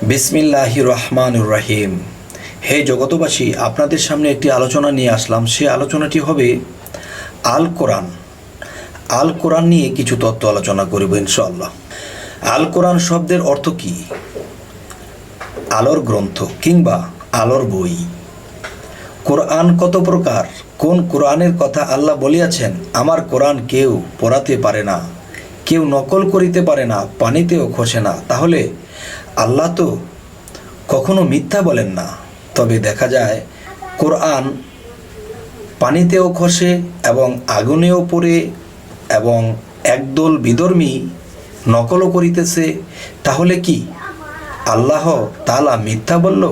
বিসমিল্লাহির রহমানির রহিম। হে জগতবাসী, আপনাদের সামনে একটি আলোচনা নিয়ে আসলাম। সেই আলোচনাটি হবে আল কোরআন। আল কোরআন নিয়ে কিছু তত্ত্ব আলোচনা করব ইনশাআল্লাহ। আল কোরআন শব্দের অর্থ কি? আলোর গ্রন্থ কিংবা আলোর বই। কোরআন কত প্রকার? কোন কোরআনের কথা আল্লাহ বলিয়াছেন, আমার কোরআন কেউ পড়াতে পারে না, কেউ নকল করিতে পারে না, পানিতেও খসে না। তাহলে আল্লাহ তো কখনো মিথ্যা বলেন না। তবে দেখা যায় কোরআন পানিতেও খসে এবং আগুনেও পড়ে এবং একদল বিধর্মী নকলও করিতেছে। তাহলে কি আল্লাহ তাআলা মিথ্যা বলল?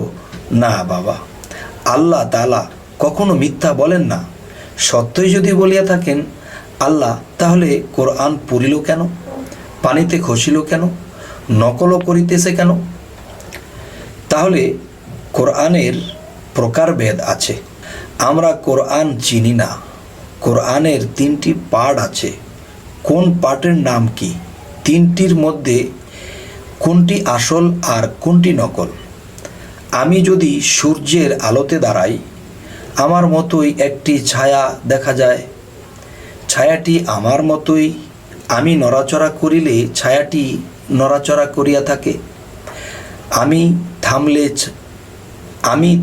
না বাবা, আল্লাহ তাআলা কখনো মিথ্যা বলেন না। সত্যই যদি বলিয়া থাকেন আল্লাহ, তাহলে কোরআন পড়িল কেন, পানিতে খসিল কেন, নকলও করিতেছে কেন? তাহলে কোরআনের প্রকারভেদ আছে। আমরা কোরআন চিনি না। কোরআনের 3টি পাঠ আছে। কোন পাঠের নাম কি? 3টির মধ্যে কোনটি আসল আর কোনটি নকল? আমি যদি সূর্যের আলোতে দাঁড়াই, আমার মতোই একটি ছায়া দেখা যায়। ছায়াটি আমার মতোই। আমি নড়াচড়া করিলে ছায়াটি নড়াচড়া করিয়া থাকে। আমি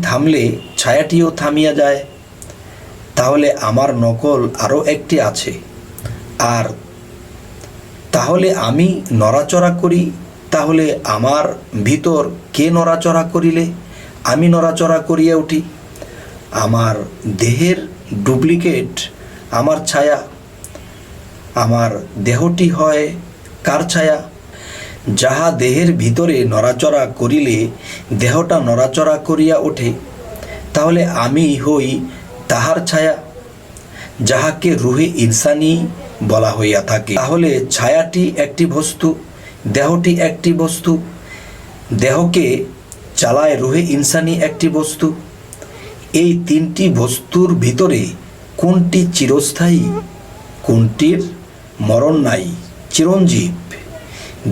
থামলে ছায়াটিও থামিয়া যায়। তাহলে আমার নকল আরও একটি আছে। আর তাহলে আমি নড়াচড়া করি, তাহলে আমার ভিতর কে নড়াচড়া করিলে আমি নড়াচড়া করিয়া উঠি? আমার দেহের ডুপ্লিকেট আমার ছায়া। আমার দেহটি হয় কার ছায়া? যাহা দেহের ভিতরে নড়াচড়া করিলে দেহটা নড়াচড়া করিয়া ওঠে, তাহলে আমি হই তাহার ছায়া, যাহাকে রুহে ইনসানি বলা হইয়া থাকে। তাহলে ছায়াটি একটি বস্তু, দেহটি একটি বস্তু, দেহকে চালায় রুহে ইনসানি একটি বস্তু। এই 3টি বস্তুর ভিতরে কোনটি চিরস্থায়ী, কোনটির মরণ নাই, চিরঞ্জীব?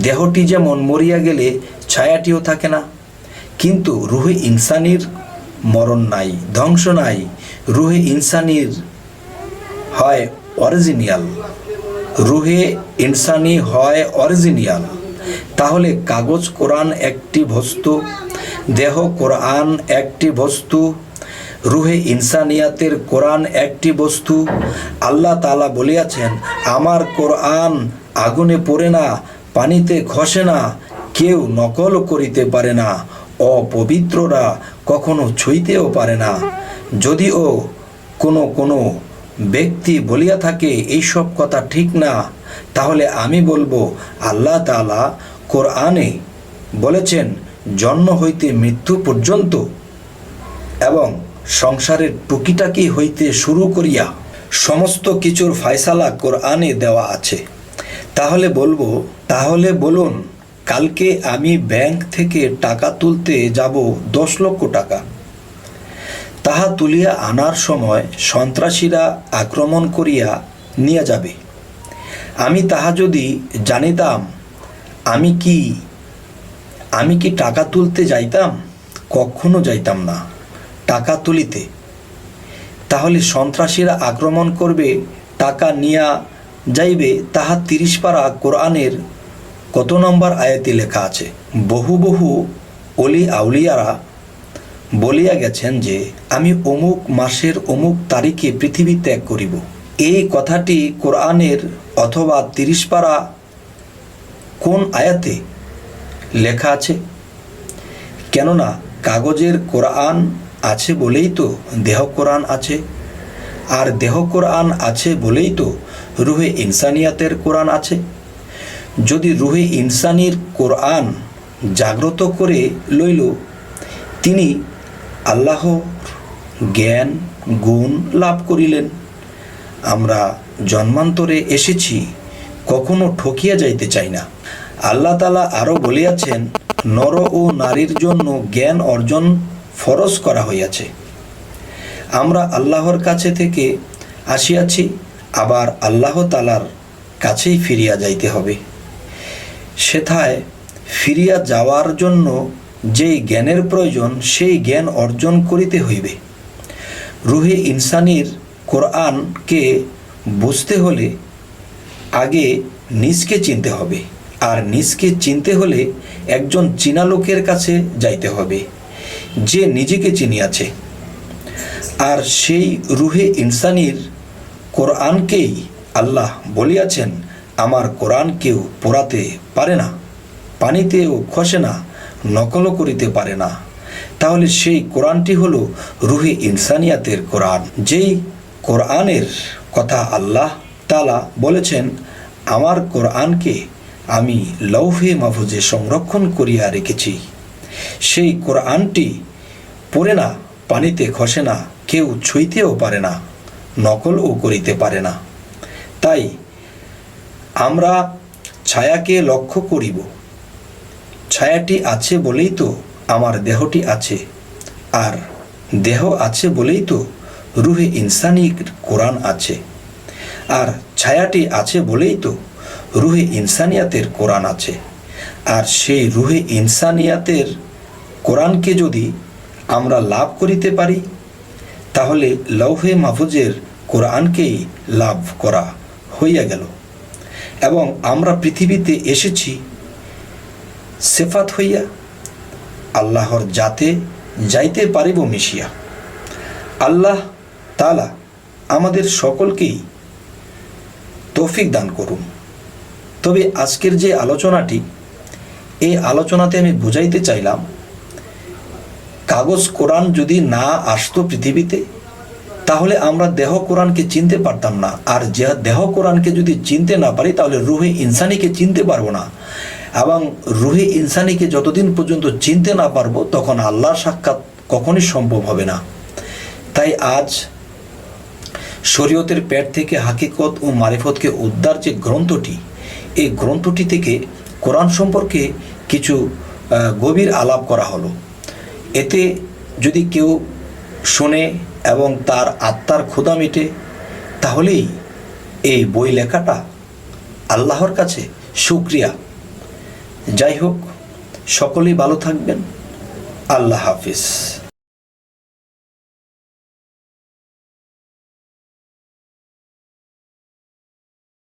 দেহটি যেমন মরিয়া গেলে ছায়াটিও থাকে না, কিন্তু রুহে ইনসানির মরণ নাই, ধ্বংস নাই। রুহে ইনসানির হয় অরিজিনাল, রুহে ইনসানি হয় অরিজিনাল। তাহলে কাগজ কোরআন একটি বস্তু, দেহ কোরআন একটি বস্তু, রুহে ইনসানিয়াতের কোরআন একটি বস্তু। আল্লাহ তাআলা বলিয়াছেন, আমার কোরআন আগুনে পড়ে না, পানিতে খসে না, কেউ নকল করিতে পারে না, অপবিত্ররা কখনো ছুঁইতেও পারে না। যদিও কোনো ব্যক্তি বলিয়া থাকে এইসব কথা ঠিক না, তাহলে আমি বলবো আল্লাহ তাআলা কোরআনে বলেছেন জন্ম হইতে মৃত্যু পর্যন্ত এবং সংসারের টুকিটাকি হইতে শুরু করিয়া সমস্ত কিছুর ফয়সালা কোরআনে দেওয়া আছে। তাহলে বলুন, কালকে আমি ব্যাংক থেকে টাকা তুলতে যাব 10 লক্ষ টাকা। তাহা তুলিয়া আনার সময় সন্ত্রাসীরা আক্রমণ করিয়া নিয়ে যাবে। আমি তাহা যদি জানিতাম, আমি কি টাকা তুলতে যাইতাম? কখনো যাইতাম না টাকা তুলিতে। তাহলে সন্ত্রাসীরা আক্রমণ করবে, টাকা নিয়া যাইবে, তাহা 30 পারা কোরআনের কত নম্বর আয়াতে লেখা আছে? বহু অলি আউলিয়ারা বলিয়া গেছেন যে আমি অমুক মাসের অমুক তারিখে পৃথিবী ত্যাগ করিব। এই কথাটি কোরআনের অথবা 30 পারা কোন আয়াতে লেখা আছে? কেননা কাগজের কোরআন আছে বলেই তো দেহ কোরআন আছে, আর দেহ কোরআন আছে বলেই তো রুহে ইনসানিয়াতের কোরআন আছে। যদি রুহে ইনসানির কোরআন জাগ্রত করে লইল, তিনি আল্লাহর জ্ঞান গুণ লাভ করিলেন। আমরা জন্মান্তরে এসেছি, কখনো ঠকিয়া যাইতে চাই না। আল্লাহ তাআলা আরও বলিয়াছেন, নর ও নারীর জন্য জ্ঞান অর্জন ফরজ করা হইয়াছে। আমরা আল্লাহর কাছে থেকে আসিয়াছি, আবার আল্লাহ তাআলার কাছেই ফিরিয়া যাইতে হবে। সেথায় ফিরিয়া যাওয়ার জন্য যেই জ্ঞানের প্রয়োজন সেই জ্ঞান অর্জন করিতে হইবে। রুহে ইনসানির কোরআনকে বুঝতে হলে আগে নিজকে চিনতে হবে, আর নিজকে চিনতে হলে একজন চীনা লোকের কাছে যাইতে হবে যে নিজেকে চিনিয়াছে। আর সেই রুহে ইনসানির কোরআনকেই আল্লাহ বলিয়াছেন, আমার কোরআন কেউ পোড়াতে পারে না, পানিতেও খসে না, নকলও করিতে পারে না। তাহলে সেই কোরআনটি হলো রুহে ইনসানিয়াতের কোরআন। যেই কোরআনের কথা আল্লাহ তাআলা বলেছেন, আমার কোরআনকে আমি লৌহে মাহফুজে সংরক্ষণ করিয়া রেখেছি। সেই কোরআনটি পড়ে না, পানিতে খসে না, কেউ ছুঁইতেও পারে না, নকলও করিতে পারে না। তাই আমরা ছায়াকে লক্ষ্য করিব। ছায়াটি আছে বলেই তো আমার দেহটি আছে, আর দেহ আছে বলেই তো রুহে ইনসানির কোরআন আছে, আর ছায়াটি আছে বলেই তো রুহে ইনসানিয়াতের কোরআন আছে। আর সেই রুহে ইনসানিয়াতের কোরআনকে যদি আমরা লাভ করিতে পারি, তাহলে লৌহে মাহফুজের কোরআনকেই লাভ করা হইয়া গেল। এবং আমরা পৃথিবীতে এসেছি সেফাত হইয়া, আল্লাহর জাতে যাইতে পারিব মিশিয়া। আল্লাহ তাআলা আমাদের সকলকেই তৌফিক দান করুন। তবে আজকের যে আলোচনাটি, এই আলোচনাতে আমি বুঝাইতে চাইলাম, কাগজ কোরআন যদি না আসতো পৃথিবীতে, তাহলে আমরা দেহ কোরআনকে চিনতে পারতাম না। আর যে দেহ কোরআনকে যদি চিনতে না পারি, তাহলে রুহে ইনসানিকে চিনতে পারবো না। এবং রুহে ইনসানিকে যতদিন পর্যন্ত চিনতে না পারবো, তখন আল্লাহর সাক্ষাৎ কখনই সম্ভব হবে না। তাই আজ শরীয়তের পেট থেকে হাকিকত ও মারিফতকে উদ্ধার যে গ্রন্থটি, এই গ্রন্থটি থেকে কোরআন সম্পর্কে কিছু গভীর আলাপ করা হলো। এতে যদি কেউ শোনে এবং তার আত্মার ক্ষুধা মিটে, তাহলেই এই বই লেখাটা আল্লাহর কাছে শুকরিয়া। যাই হোক, সকলেই ভালো থাকবেন। আল্লাহ হাফিজ।